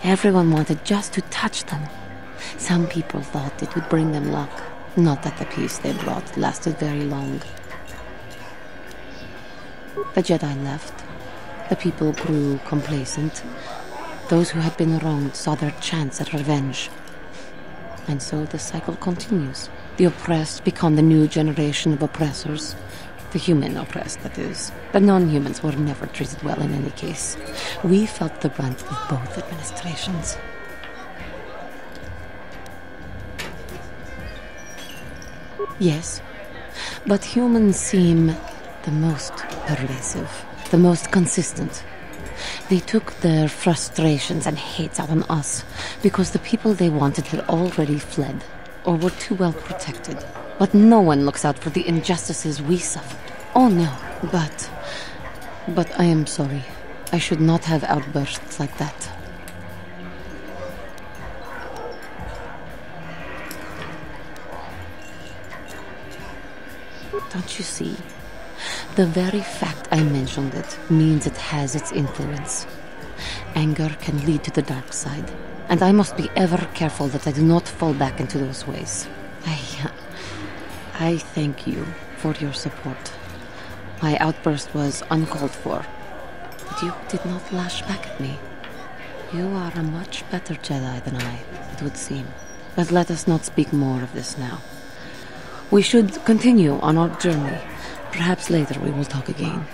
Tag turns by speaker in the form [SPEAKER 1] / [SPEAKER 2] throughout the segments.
[SPEAKER 1] Everyone wanted just to touch them. Some people thought it would bring them luck. Not that the peace they brought lasted very long. The Jedi left. The people grew complacent. Those who had been wronged saw their chance at revenge. And so the cycle continues. The oppressed become the new generation of oppressors. The human oppressed, that is. The non-humans were never treated well in any case. We felt the brunt of both administrations. Yes, but humans seem the most pervasive, the most consistent. They took their frustrations and hates out on us because the people they wanted had already fled or were too well protected. But no one looks out for the injustices we suffered. Oh no, but I am sorry. I should not have outbursts like that. Don't you see? The very fact I mentioned it means it has its influence. Anger can lead to the dark side, and I must be ever careful that I do not fall back into those ways. I thank you for your support. My outburst was uncalled for, but you did not lash back at me. You are a much better Jedi than I, it would seem. But let us not speak more of this now. We should continue on our journey. Perhaps later we will talk again.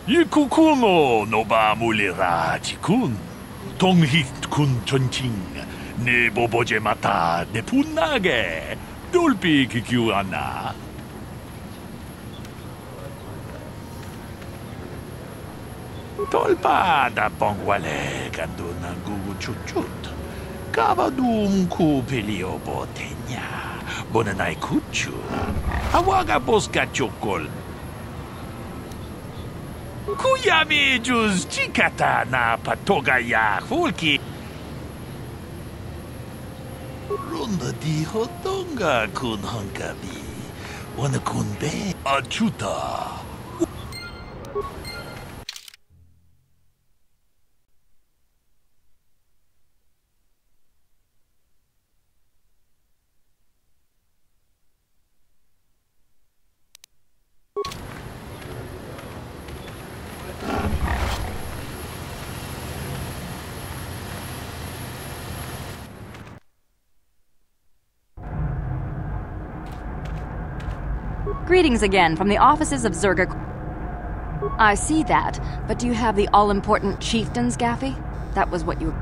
[SPEAKER 2] Ikukuno no ba mulira tikun. Tonghit kun chonching. Ne boboje mata ne punage. Dolpi kikiuana. Tolpa da pongwale ganduna gugu chuchut. Kavadum ku pelio botenya. Bonanai kuchu. Awaga boska chokol. Kuyami juz chikata na patoga ya hulki. Ronda di hotonga kun hankabi. Wana kun be achuta.
[SPEAKER 3] Greetings again from the offices of Zerga. I see that, but do you have the all-important chieftains, Gaffi? That was what you...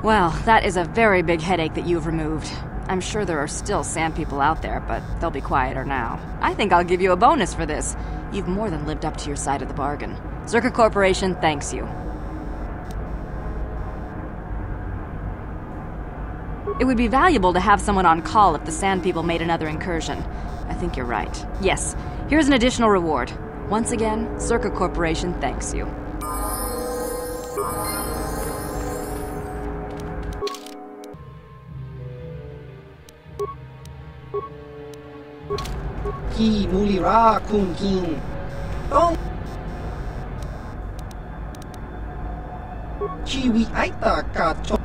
[SPEAKER 3] Well, that is a very big headache that you've removed. I'm sure there are still sand people out there, but they'll be quieter now. I think I'll give you a bonus for this. You've more than lived up to your side of the bargain. Zerga Corporation thanks you. It would be valuable to have someone on call if the sand people made another incursion. I think you're right. Yes, here's an additional reward. Once again, Zerga Corporation thanks you.
[SPEAKER 4] Ki mulira kun kin. Tong. Chiwi aita ka cho.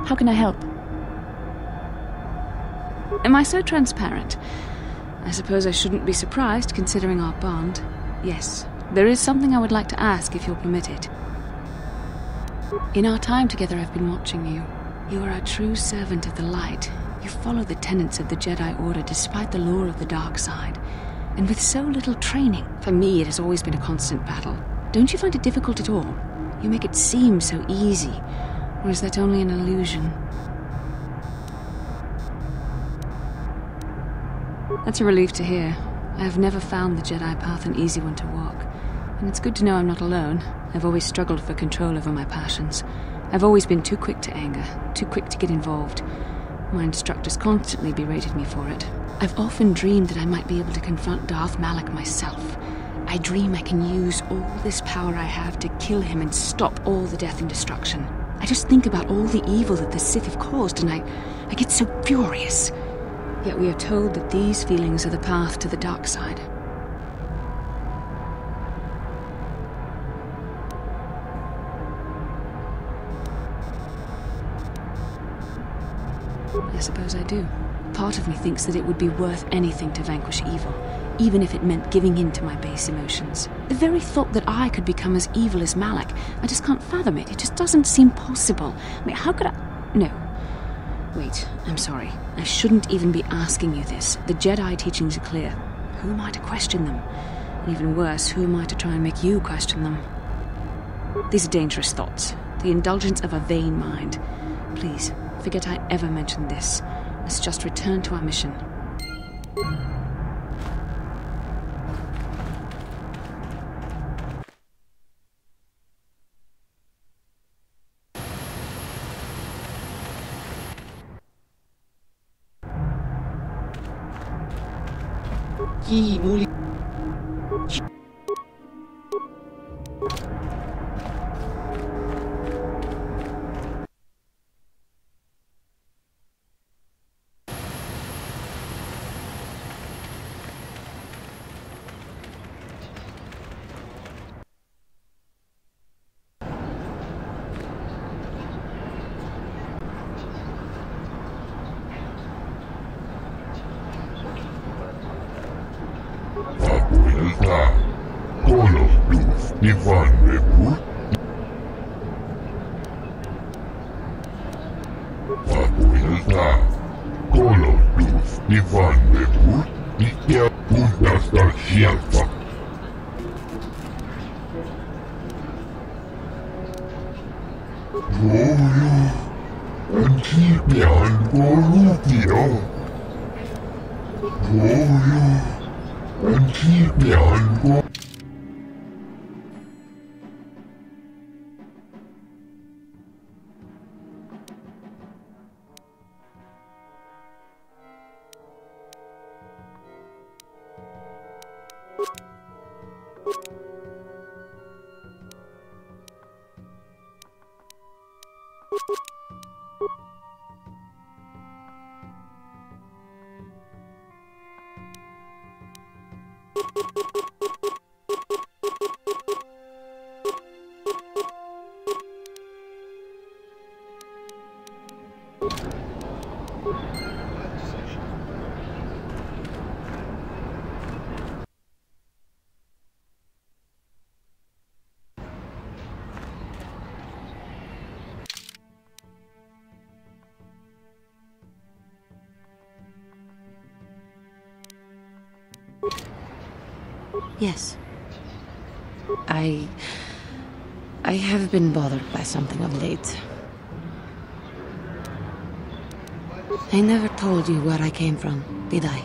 [SPEAKER 5] How can I help? Am I so transparent? I suppose I shouldn't be surprised, considering our bond. Yes, there is something I would like to ask, if you'll permit it. In our time together, I've been watching you. You are a true servant of the light. You follow the tenets of the Jedi Order despite the lure of the dark side. And with so little training, for me it has always been a constant battle. Don't you find it difficult at all? You make it seem so easy. Or is that only an illusion? That's a relief to hear. I have never found the Jedi path an easy one to walk. And it's good to know I'm not alone. I've always struggled for control over my passions. I've always been too quick to anger, too quick to get involved. My instructors constantly berated me for it. I've often dreamed that I might be able to confront Darth Malak myself. I dream I can use all this power I have to kill him and stop all the death and destruction. I just think about all the evil that the Sith have caused and I get so furious. Yet we are told that these feelings are the path to the dark side. I suppose I do. Part of me thinks that it would be worth anything to vanquish evil, even if it meant giving in to my base emotions. The very thought that I could become as evil as Malak, I just can't fathom it. It just doesn't seem possible. I mean, how could I... No. Wait, I'm sorry. I shouldn't even be asking you this. The Jedi teachings are clear. Who am I to question them? And even worse, who am I to try and make you question them? These are dangerous thoughts. The indulgence of a vain mind. Please, forget I ever mentioned this. Let's just return to our mission.
[SPEAKER 1] Yes. I have been bothered by something of late. I never told you where I came from, did I?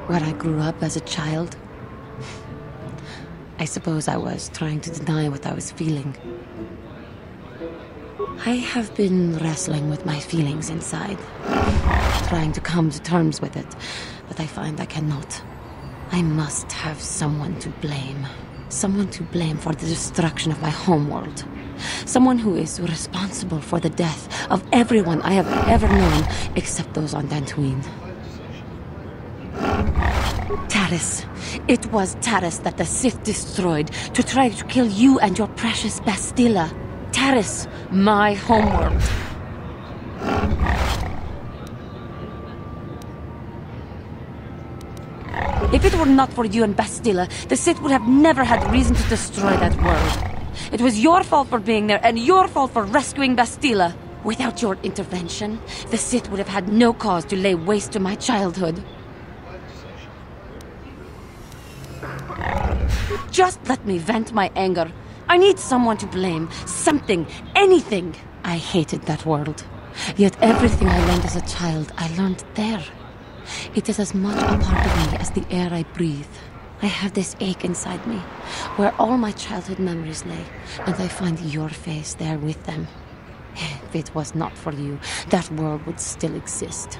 [SPEAKER 1] Where I grew up as a child? I suppose I was trying to deny what I was feeling. I have been wrestling with my feelings inside, trying to come to terms with it, but I find I cannot. I must have someone to blame. Someone to blame for the destruction of my homeworld. Someone who is responsible for the death of everyone I have ever known, except those on Dantooine. Taris. It was Taris that the Sith destroyed to try to kill you and your precious Bastilla. Taris, my homeworld. If it were not for you and Bastilla, the Sith would have never had reason to destroy that world. It was your fault for being there, and your fault for rescuing Bastilla. Without your intervention, the Sith would have had no cause to lay waste to my childhood. Just let me vent my anger. I need someone to blame. Something. Anything. I hated that world. Yet everything I learned as a child, I learned there. It is as much a part of me as the air I breathe. I have this ache inside me, where all my childhood memories lay, and I find your face there with them. If it was not for you, that world would still exist.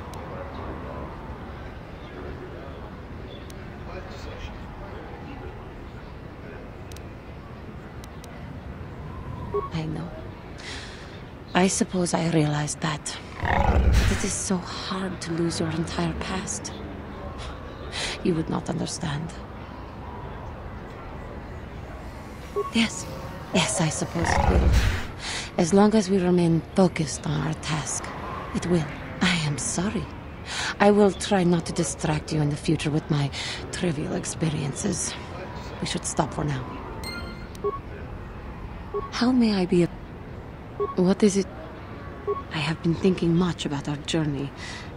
[SPEAKER 1] I know. I suppose I realized that. But it is so hard to lose your entire past. You would not understand. Yes, I suppose it will. As long as we remain focused on our task, it will. I am sorry. I will try not to distract you in the future with my trivial experiences. We should stop for now. How may I be a... What is it? I have been thinking much about our journey,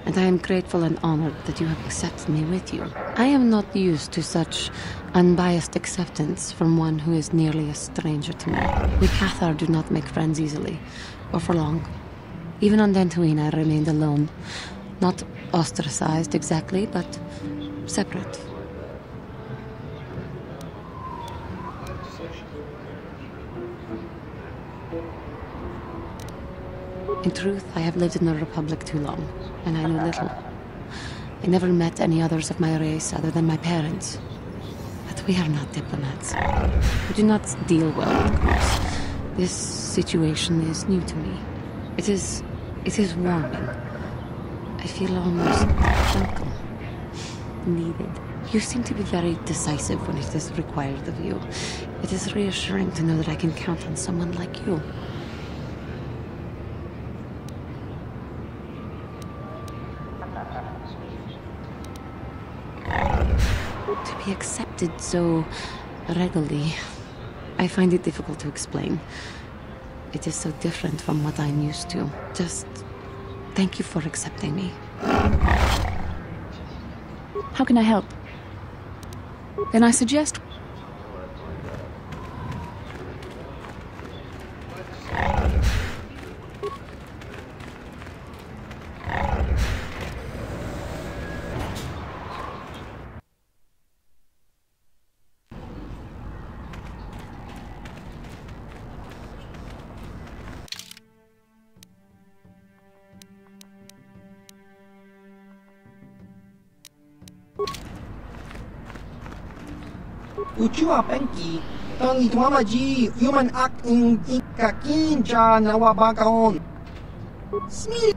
[SPEAKER 1] and I am grateful and honored that you have accepted me with you. I am not used to such unbiased acceptance from one who is nearly a stranger to me. We Cathar do not make friends easily, or for long. Even on Dantooine I remained alone. Not ostracized exactly, but separate. In truth, I have lived in the Republic too long, and I know little. I never met any others of my race other than my parents. But we are not diplomats. We do not deal well with groups. This situation is new to me. It is warming. I feel almost welcome. Needed. You seem to be very decisive when it is required of you. It is reassuring to know that I can count on someone like you. To be accepted so readily, I find it difficult to explain. It is so different from what I'm used to. Just thank you for accepting me.
[SPEAKER 5] How can I help? Then I suggest...
[SPEAKER 4] Uchua penki, tang itwamaji, human act in ikakin cha nawabakaon. Smil.